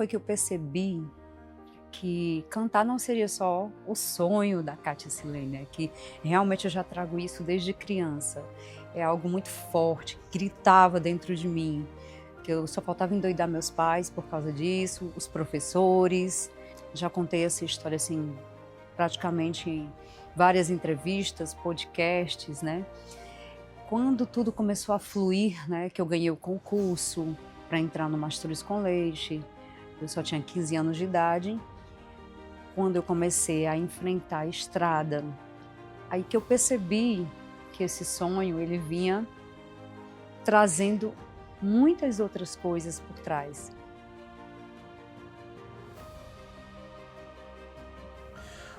foi que eu percebi que cantar não seria só o sonho da Kátia Silene, né, que realmente eu já trago isso desde criança. É algo muito forte, que gritava dentro de mim, que eu só faltava endoidar meus pais por causa disso, os professores. Já contei essa história, assim, praticamente em várias entrevistas, podcasts, né. Quando tudo começou a fluir, né, que eu ganhei o concurso para entrar no Mastruz com Leite, eu só tinha 15 anos de idade, quando eu comecei a enfrentar a estrada, aí que eu percebi que esse sonho ele vinha trazendo muitas outras coisas por trás.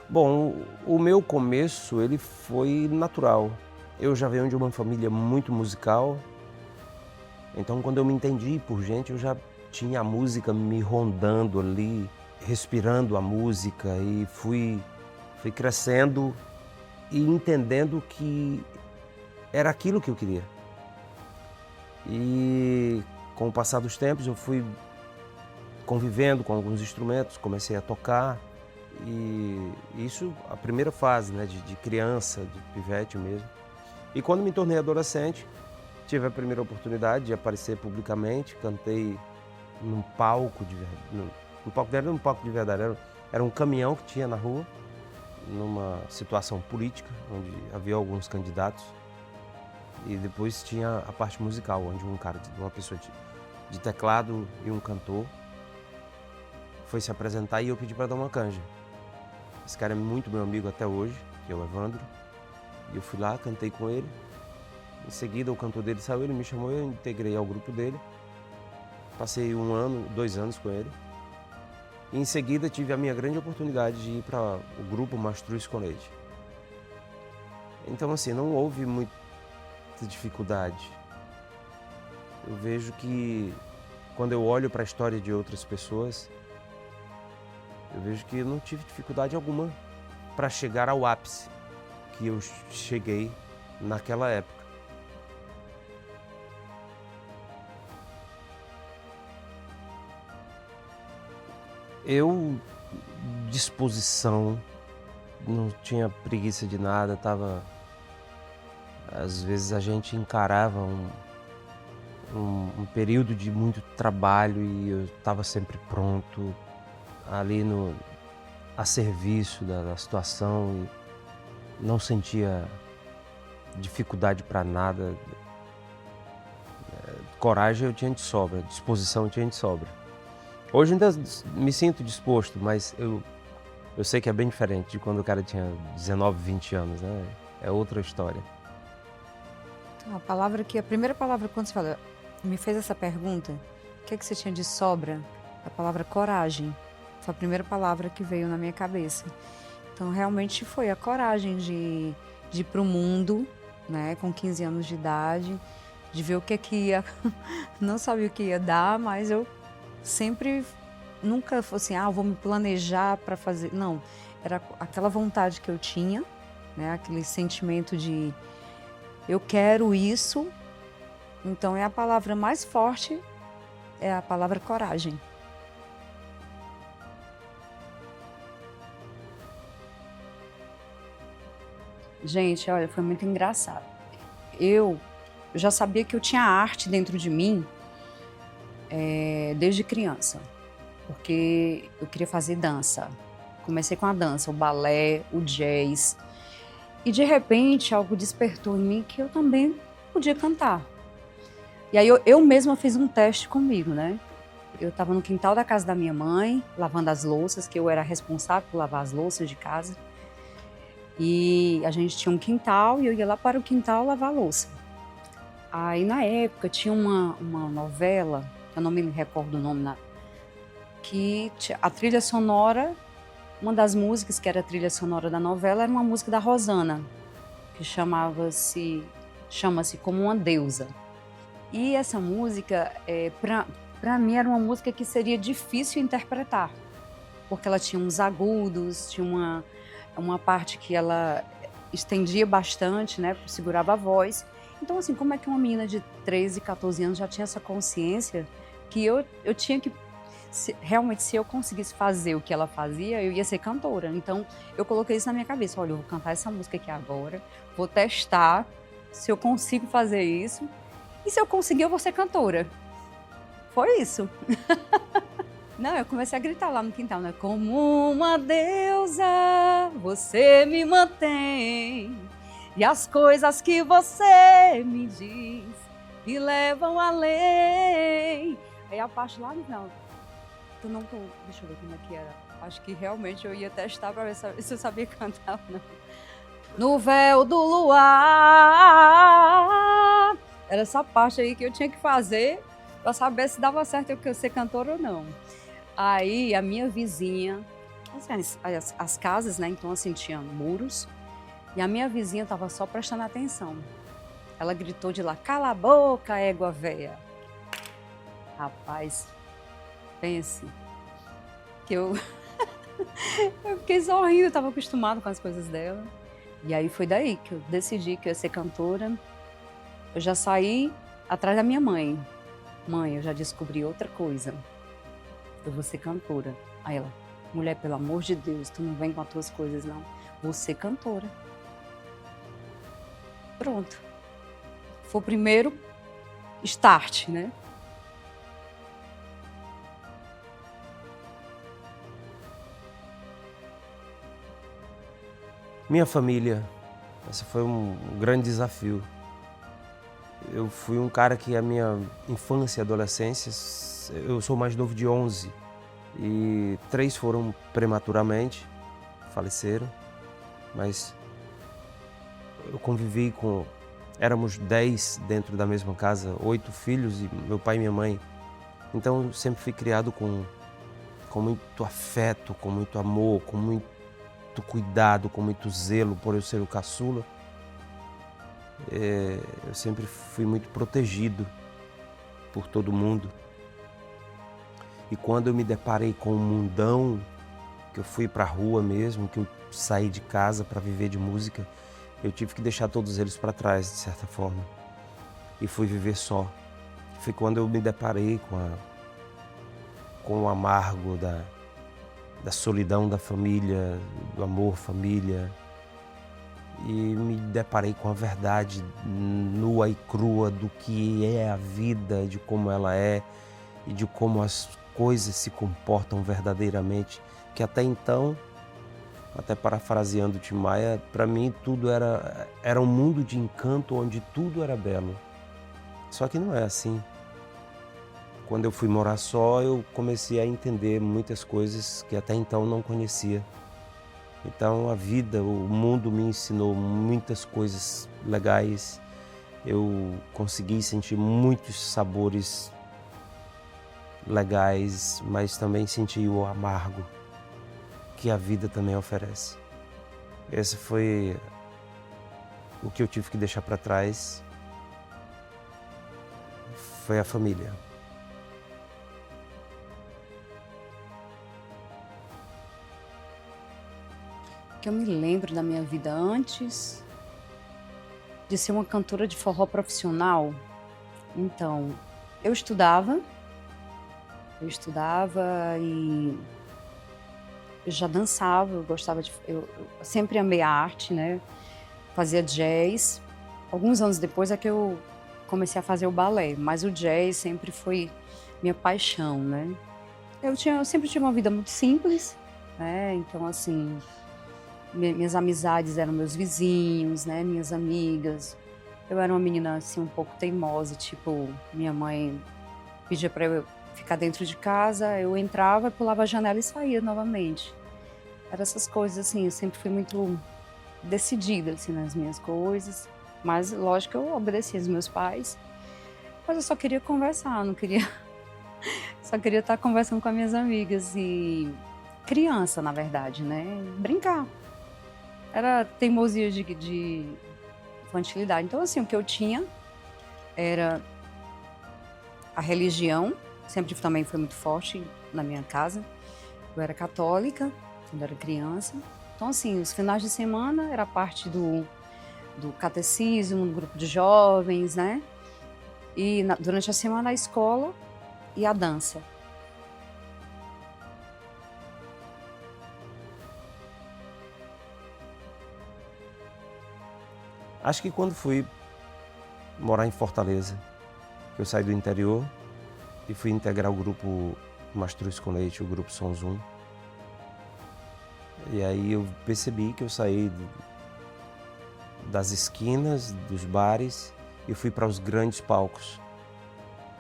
Bom, o meu começo, ele foi natural. Eu já venho de uma família muito musical, então quando eu me entendi por gente, eu já tinha a música me rondando ali, respirando a música e fui crescendo e entendendo que era aquilo que eu queria. E com o passar dos tempos eu fui convivendo com alguns instrumentos, comecei a tocar e isso a primeira fase, né, de criança, de pivete mesmo. E quando me tornei adolescente, tive a primeira oportunidade de aparecer publicamente, cantei num palco de verdade, num palco, não era um palco de verdade, era um caminhão que tinha na rua, numa situação política, onde havia alguns candidatos, e depois tinha a parte musical, onde uma pessoa de teclado e um cantor foi se apresentar e eu pedi para dar uma canja. Esse cara é muito meu amigo até hoje, que é o Evandro, e eu fui lá, cantei com ele. Em seguida o cantor dele saiu, ele me chamou, eu integrei ao grupo dele. Passei 1 ano, 2 anos com ele. E em seguida tive a minha grande oportunidade de ir para o grupo Mastruz com Leite. Então assim, não houve muita dificuldade. Eu vejo que quando eu olho para a história de outras pessoas, eu vejo que eu não tive dificuldade alguma para chegar ao ápice que eu cheguei naquela época. Eu, disposição, não tinha preguiça de nada, às vezes a gente encarava um período de muito trabalho e eu estava sempre pronto, ali a serviço da situação e não sentia dificuldade para nada. Coragem eu tinha de sobra, disposição eu tinha de sobra. Hoje ainda me sinto disposto, mas eu sei que é bem diferente de quando o cara tinha 19, 20 anos, né? É outra história. A primeira palavra quando você fala, me fez essa pergunta, o que é que você tinha de sobra? A palavra coragem. Foi a primeira palavra que veio na minha cabeça. Então, realmente foi a coragem de ir para o mundo, né, com 15 anos de idade, de ver o que é que ia... Não sabia o que ia dar, mas eu sempre... Nunca fosse assim, vou me planejar para fazer... Não, era aquela vontade que eu tinha, né, aquele sentimento de eu quero isso. Então, é a palavra mais forte, é a palavra coragem. Gente, olha, foi muito engraçado. Eu já sabia que eu tinha arte dentro de mim desde criança, porque eu queria fazer dança. Comecei com a dança, o balé, o jazz, e de repente algo despertou em mim que eu também podia cantar. E aí eu mesma fiz um teste comigo, né? Eu estava no quintal da casa da minha mãe, lavando as louças, que eu era responsável por lavar as louças de casa. E a gente tinha um quintal e eu ia lá para o quintal lavar a louça. Aí, na época, tinha uma novela, eu não me recordo o nome, que a trilha sonora, uma das músicas que era a trilha sonora da novela, era uma música da Rosana, que chama-se Como uma Deusa. E essa música, para mim, era uma música que seria difícil interpretar, porque ela tinha uns agudos, tinha uma parte que ela estendia bastante, né, segurava a voz. Então, assim, como é que uma menina de 13, 14 anos já tinha essa consciência que eu tinha que realmente, se eu conseguisse fazer o que ela fazia, eu ia ser cantora. Então, eu coloquei isso na minha cabeça. Olha, eu vou cantar essa música aqui agora, vou testar se eu consigo fazer isso. E se eu conseguir, eu vou ser cantora. Foi isso. Não, eu comecei a gritar lá no quintal, né? Como uma deusa, você me mantém. E as coisas que você me diz me levam além. Aí a parte lá no final, eu não tô, deixa eu ver como é que era. Acho que realmente eu ia testar pra ver se eu sabia cantar ou não. No véu do luar. Era essa parte aí que eu tinha que fazer pra saber se dava certo eu ser cantora ou não. Aí a minha vizinha, assim, as casas, né, então assim, tinha muros, e a minha vizinha estava só prestando atenção. Ela gritou de lá, cala a boca, égua véia. Rapaz, pense, que eu fiquei só rindo, eu estava acostumada com as coisas dela. E aí foi daí que eu decidi que eu ia ser cantora. Eu já saí atrás da minha mãe. Mãe, eu já descobri outra coisa. Eu vou ser cantora. Aí ela, mulher, pelo amor de Deus, tu não vem com as tuas coisas, não. Vou ser cantora. Pronto. Foi o primeiro start, né? Minha família, esse foi um grande desafio. Eu fui um cara que a minha infância e adolescência, eu sou mais novo de 11 e 3 foram prematuramente, faleceram, mas eu convivi com, éramos 10 dentro da mesma casa, 8 filhos e meu pai e minha mãe. Então eu sempre fui criado com muito afeto, com muito amor, com muito cuidado, com muito zelo por eu ser o caçula. Eu sempre fui muito protegido por todo mundo. E quando eu me deparei com o mundão, que eu fui para a rua mesmo, que eu saí de casa para viver de música, eu tive que deixar todos eles para trás, de certa forma. E fui viver só. Foi quando eu me deparei com o amargo da solidão da família, do amor família, e me deparei com a verdade nua e crua do que é a vida, de como ela é e de como as coisas se comportam verdadeiramente, que até então, até parafraseando Tim Maia, para mim tudo era um mundo de encanto onde tudo era belo. Só que não é assim. Quando eu fui morar só, eu comecei a entender muitas coisas que até então não conhecia. Então a vida, o mundo me ensinou muitas coisas legais. Eu consegui sentir muitos sabores legais, mas também senti o amargo que a vida também oferece. Esse foi o que eu tive que deixar para trás. Foi a família. Que eu me lembro da minha vida antes de ser uma cantora de forró profissional. Então, eu estudava e eu já dançava, eu gostava eu sempre amei a arte, né? Fazia jazz. Alguns anos depois é que eu comecei a fazer o balé, mas o jazz sempre foi minha paixão, né? Eu sempre tive uma vida muito simples, né? Então, assim, minhas amizades eram meus vizinhos, né? Minhas amigas. Eu era uma menina, assim, um pouco teimosa, tipo, minha mãe pedia para eu ficar dentro de casa, eu entrava, pulava a janela e saía novamente. Eram essas coisas, assim, eu sempre fui muito decidida, assim, nas minhas coisas. Mas, lógico, eu obedecia aos meus pais. Mas eu só queria conversar, não queria... Só queria estar conversando com as minhas amigas e... Criança, na verdade, né? Brincar. Era teimosia de infantilidade. Então, assim, o que eu tinha era a religião, sempre também foi muito forte na minha casa. Eu era católica quando era criança. Então, assim, os finais de semana era parte do catecismo, do grupo de jovens, né? E durante a semana a escola e a dança. Acho que quando fui morar em Fortaleza, eu saí do interior e fui integrar o grupo Mastruz com Leite, o grupo Sons 1. E aí eu percebi que eu saí das esquinas, dos bares, e fui para os grandes palcos.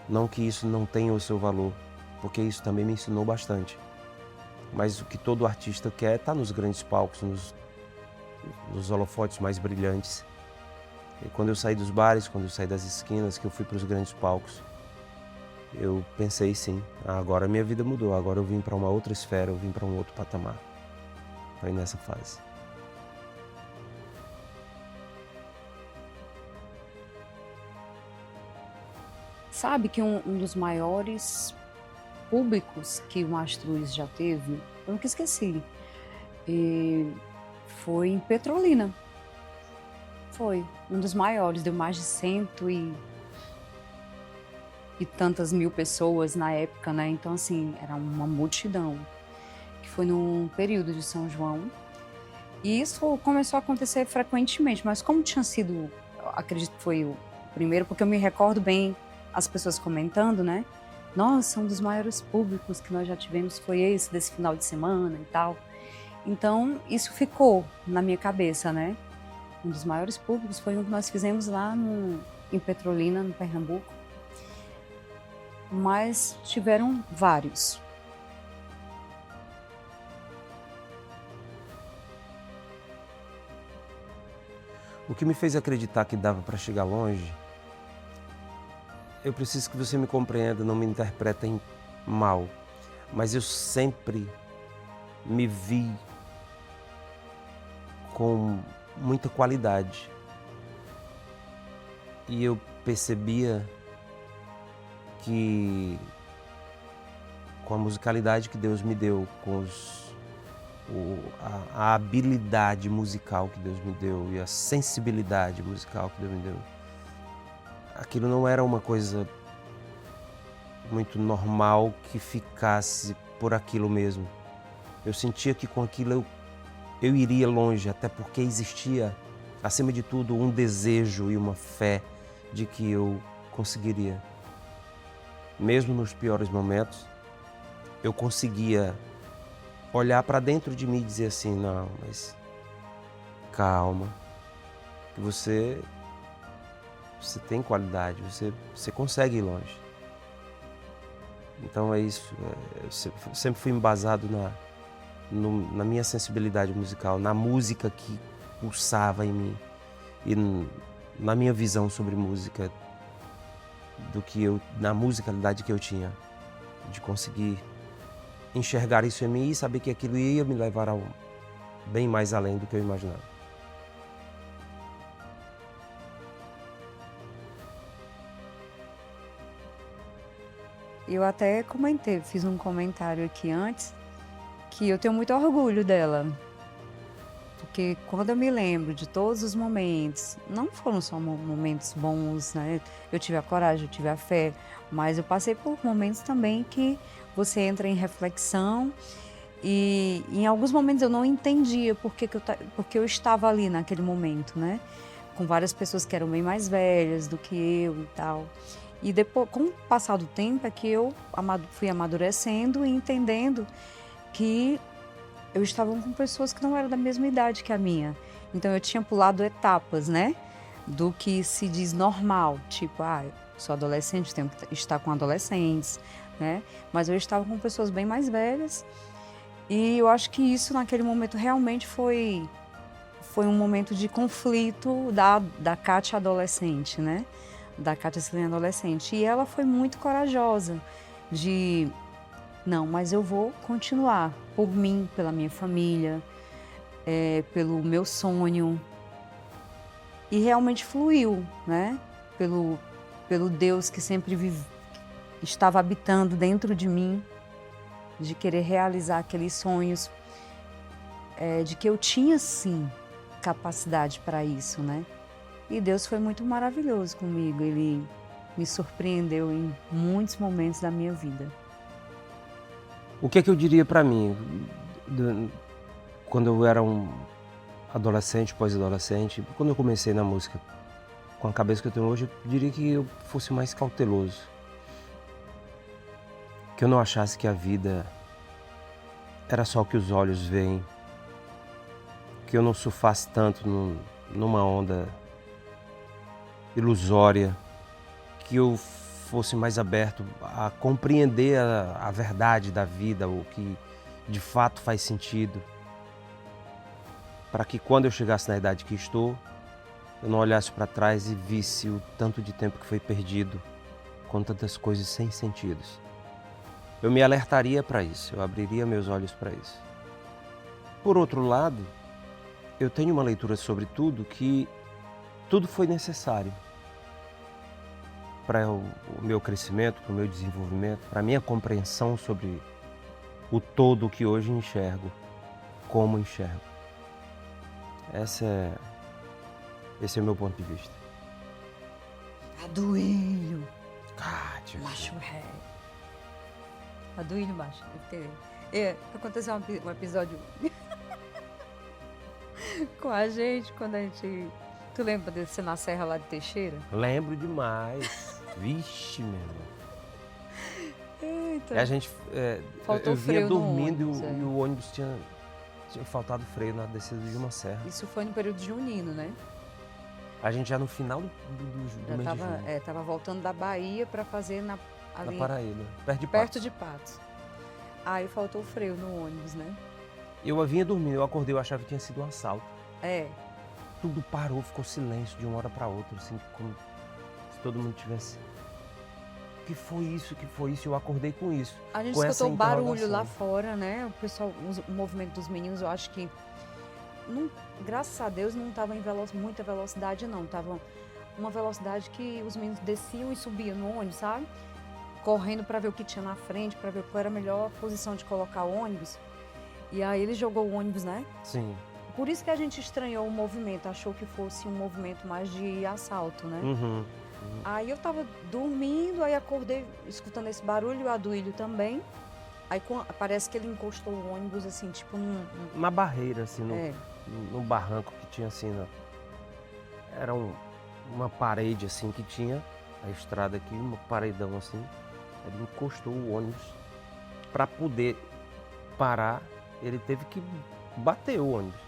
Não que isso não tenha o seu valor, porque isso também me ensinou bastante. Mas o que todo artista quer é estar nos grandes palcos, nos holofotes mais brilhantes. E quando eu saí dos bares, quando eu saí das esquinas, que eu fui para os grandes palcos, eu pensei sim, agora a minha vida mudou, agora eu vim para uma outra esfera, eu vim para um outro patamar. Foi nessa fase. Sabe que um dos maiores públicos que o Mastruz já teve, eu nunca esqueci, foi em Petrolina. Foi um dos maiores, deu mais de cento e tantas mil pessoas na época, né? Então, assim, era uma multidão, que foi num período de São João. E isso começou a acontecer frequentemente, mas como tinha sido, acredito que foi o primeiro, porque eu me recordo bem as pessoas comentando, né? Nossa, um dos maiores públicos que nós já tivemos foi esse, desse final de semana e tal. Então, isso ficou na minha cabeça, né? Um dos maiores públicos foi um que nós fizemos lá em Petrolina, no Pernambuco. Mas tiveram vários. O que me fez acreditar que dava para chegar longe, eu preciso que você me compreenda, não me interpretem mal, mas eu sempre me vi com muita qualidade. E eu percebia que com a musicalidade que Deus me deu, com a habilidade musical que Deus me deu e a sensibilidade musical que Deus me deu, aquilo não era uma coisa muito normal que ficasse por aquilo mesmo. Eu sentia que com aquilo eu iria longe, até porque existia, acima de tudo, um desejo e uma fé de que eu conseguiria. Mesmo nos piores momentos, eu conseguia olhar para dentro de mim e dizer assim, não, mas calma, que você tem qualidade, você consegue ir longe. Então é isso, eu sempre fui embasado na minha sensibilidade musical, na música que pulsava em mim e na minha visão sobre música, na musicalidade que eu tinha, de conseguir enxergar isso em mim e saber que aquilo ia me levar bem mais além do que eu imaginava. Eu até comentei, fiz um comentário aqui antes, que eu tenho muito orgulho dela. Porque quando eu me lembro de todos os momentos, não foram só momentos bons, né? Eu tive a coragem, eu tive a fé, mas eu passei por momentos também que você entra em reflexão e em alguns momentos eu não entendia porque eu estava ali naquele momento, né? Com várias pessoas que eram bem mais velhas do que eu e tal. E depois, com o passar do tempo, é que eu fui amadurecendo e entendendo que eu estava com pessoas que não eram da mesma idade que a minha. Então eu tinha pulado etapas, né? Do que se diz normal, tipo, eu sou adolescente, tenho que estar com adolescentes, né? Mas eu estava com pessoas bem mais velhas e eu acho que isso naquele momento realmente foi um momento de conflito da Kátia adolescente, né? Da Kátia Silene adolescente. E ela foi muito corajosa de, não, mas eu vou continuar por mim, pela minha família, pelo meu sonho. E realmente fluiu, né? Pelo Deus que sempre estava habitando dentro de mim, de querer realizar aqueles sonhos, de que eu tinha, sim, capacidade para isso, né? E Deus foi muito maravilhoso comigo, Ele me surpreendeu em muitos momentos da minha vida. O que é que eu diria para mim, quando eu era adolescente, pós-adolescente, quando eu comecei na música, com a cabeça que eu tenho hoje, eu diria que eu fosse mais cauteloso. Que eu não achasse que a vida era só o que os olhos veem. Que eu não surfasse tanto numa onda ilusória. Que eu fosse mais aberto a compreender a verdade da vida, o que de fato faz sentido. Para que quando eu chegasse na idade que estou, eu não olhasse para trás e visse o tanto de tempo que foi perdido com tantas coisas sem sentidos. Eu me alertaria para isso, eu abriria meus olhos para isso. Por outro lado, eu tenho uma leitura sobre tudo que tudo foi necessário para o meu crescimento, para o meu desenvolvimento, para a minha compreensão sobre o todo que hoje enxergo, como enxergo. Esse é o meu ponto de vista. Aduílio, Kátia. macho ré. Aduílio, macho. Aconteceu um episódio com a gente, quando a gente... Tu lembra de ser na Serra lá de Teixeira? Lembro demais. Vixe, meu irmão. Eita. E a gente, Faltou eu vinha freio no dormindo ônibus, e o ônibus tinha faltado freio na descida de uma serra. Isso foi no período junino, né? A gente já no final do Já mês de junho, tava voltando da Bahia para fazer na ali, Paraíba, perto de perto Patos. de Patos. Aí faltou freio no ônibus, né? Eu vinha dormindo, eu acordei, eu achava que tinha sido um assalto. É. Tudo parou, ficou silêncio de uma hora para outra, assim, como se todo mundo tivesse... O que foi isso? O que foi isso? Eu acordei com isso. A gente com essa escutou barulho interrogação. lá fora, né? O pessoal, o movimento dos meninos, eu acho que, graças a Deus, não estava em muita velocidade, não. Tava uma velocidade que os meninos desciam e subiam no ônibus, sabe? Correndo para ver o que tinha na frente, para ver qual era a melhor posição de colocar o ônibus. E aí ele jogou o ônibus, né? Sim. Por isso que a gente estranhou o movimento, achou que fosse um movimento mais de assalto, né? Uhum. Aí eu tava dormindo, aí acordei escutando esse barulho, o Aduílio também. Aí parece que ele encostou o ônibus assim, tipo Na barreira, assim, É. no barranco que tinha assim, era uma parede assim que tinha a estrada aqui, uma paredão assim. Ele encostou o ônibus. Para poder parar, ele teve que bater o ônibus.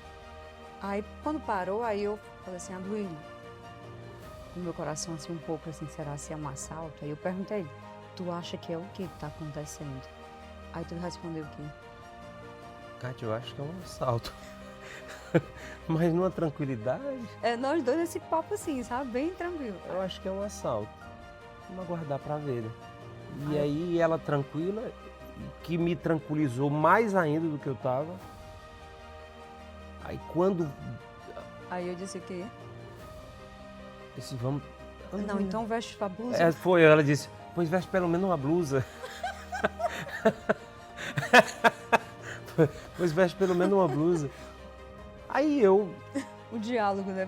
Aí quando parou, aí eu falei assim, Aduílio, no meu coração assim um pouco assim, será se é um assalto? Aí eu perguntei, tu acha que é o que tá acontecendo? Aí tu respondeu o quê? Kátia, eu acho que é um assalto. Mas numa tranquilidade, É, nós dois esse papo assim, sabe? Bem tranquilo. eu acho que é um assalto. Vamos aguardar para ver. Né? E aí ela tranquila, que me tranquilizou mais ainda do que eu tava. Aí quando... Aí eu disse o quê? Disse, vamos... Não, então veste a blusa. Ela disse, pois veste pelo menos uma blusa. Pois veste pelo menos uma blusa. Aí eu, O diálogo, né?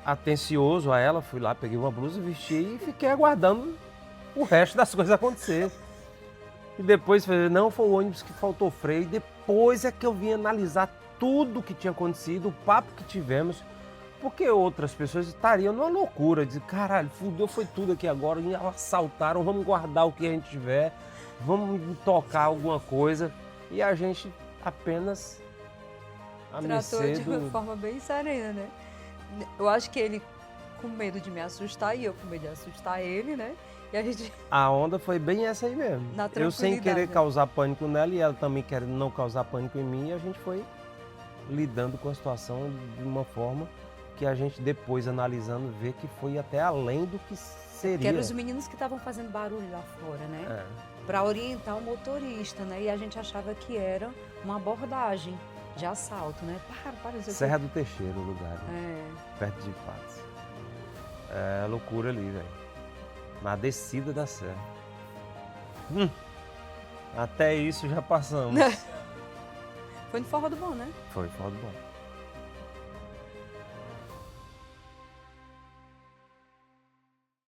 atencioso a ela, fui lá, peguei uma blusa, vesti e fiquei aguardando o resto das coisas acontecer. E depois, não, foi o ônibus que faltou freio. E depois é que eu vim analisar tudo o que tinha acontecido, o papo que tivemos. Porque outras pessoas estariam numa loucura, de caralho, fudeu, foi tudo aqui agora, assaltaram, vamos guardar o que a gente tiver, vamos tocar alguma coisa. E a gente apenas a Tratou mercê de uma forma bem serena, né? Eu acho que ele com medo de me assustar e eu com medo de assustar ele, né? E a gente... A onda foi bem essa aí mesmo. Na Eu sem tranquilidade, querer né? causar pânico nela e ela também querendo não causar pânico em mim, e a gente foi lidando com a situação de uma forma que a gente depois, analisando, vê que foi até além do que seria. Que eram os meninos que estavam fazendo barulho lá fora, né? É. Para orientar o motorista, né? E a gente achava que era uma abordagem de assalto, né? Para, isso aqui. Serra do Teixeira, o lugar, né? É. Perto de Patos. É loucura ali, velho. Na descida da serra. Até isso já passamos. Foi no Forró do Bom, né? Foi, foda bom.